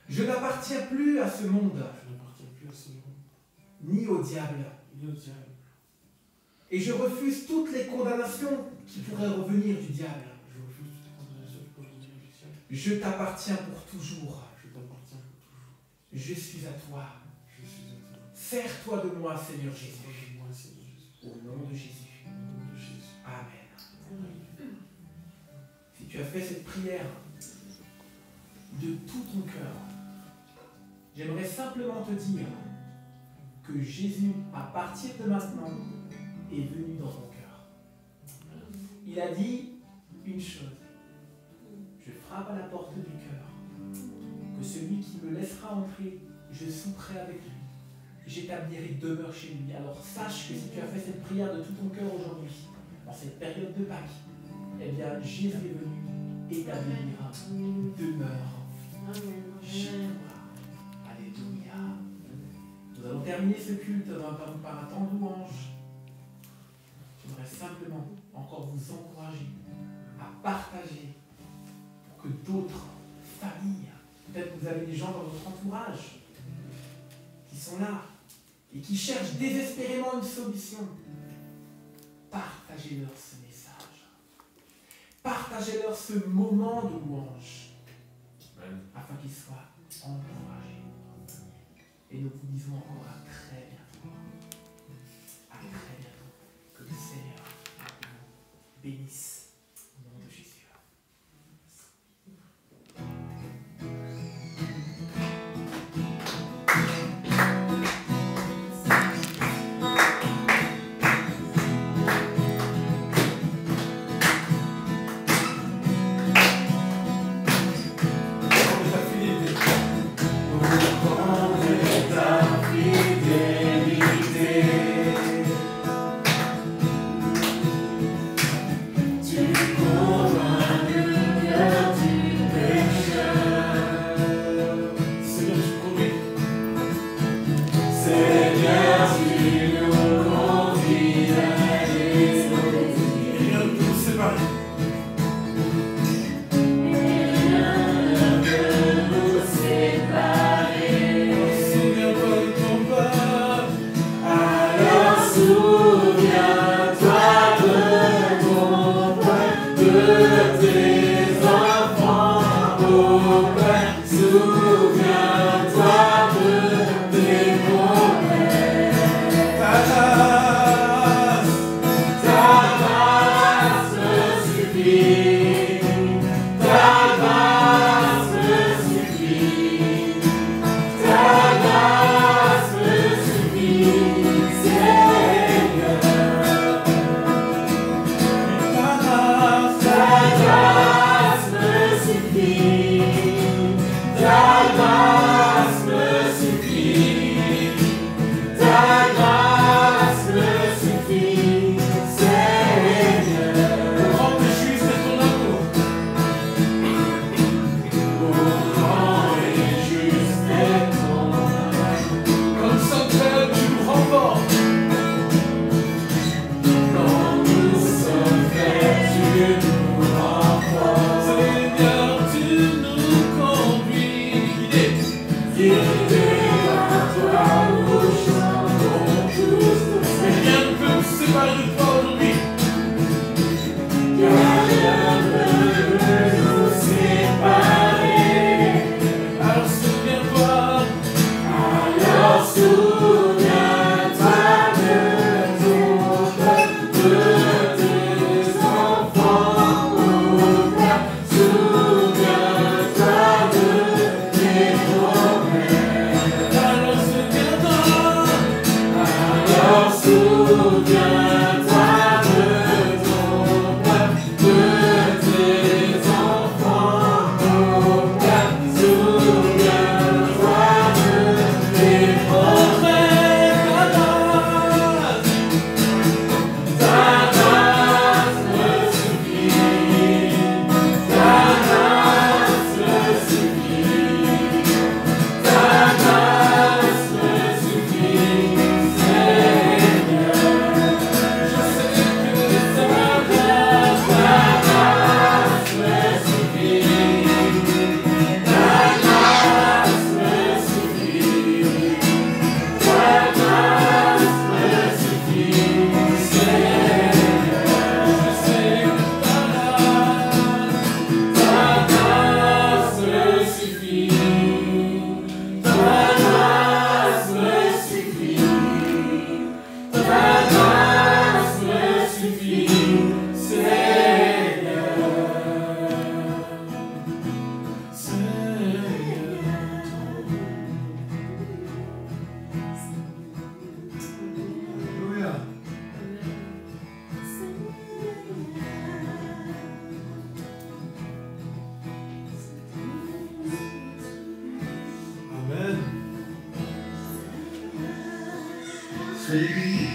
Je n'appartiens plus à ce monde, ni au diable. Et je refuse toutes les condamnations qui pourraient revenir du diable. Je refuse toute condamnation qui peut venir du ciel. Je t'appartiens pour toujours. Je t'appartiens pour toujours. Je suis à toi. Je suis à toi. Sers-toi de moi, Seigneur Jésus. Moi, Seigneur Jésus. Au nom de Jésus. Au nom de Jésus. Amen. Si tu as fait cette prière de tout ton cœur, j'aimerais simplement te dire que Jésus, à partir de maintenant, est venu dans ton cœur. Il a dit une chose: je frappe à la porte du cœur, que celui qui me laissera entrer, je souperai avec lui, j'établirai demeure chez lui. Alors sache que si tu as fait cette prière de tout ton cœur aujourd'hui, dans cette période de Pâques, eh bien Jésus est venu établira demeure chez toi. Alléluia. Nous allons terminer ce culte par un temps de louange. J'aimerais simplement encore vous encourager à partager pour que d'autres familles, peut-être que vous avez des gens dans votre entourage qui sont là et qui cherchent désespérément une solution, partagez-leur ce message. Partagez-leur ce moment de louange afin qu'ils soient encouragés. Et nous vous disons encore à très bientôt. À très bientôt. Que le Seigneur vous bénisse au nom de Jésus. Tu Soyez bénis.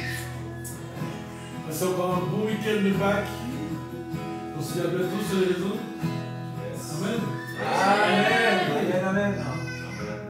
Passez encore un bon week-end de Pâques. On se dit à bientôt sur les réseaux. Amen. Amen. Amen. Amen.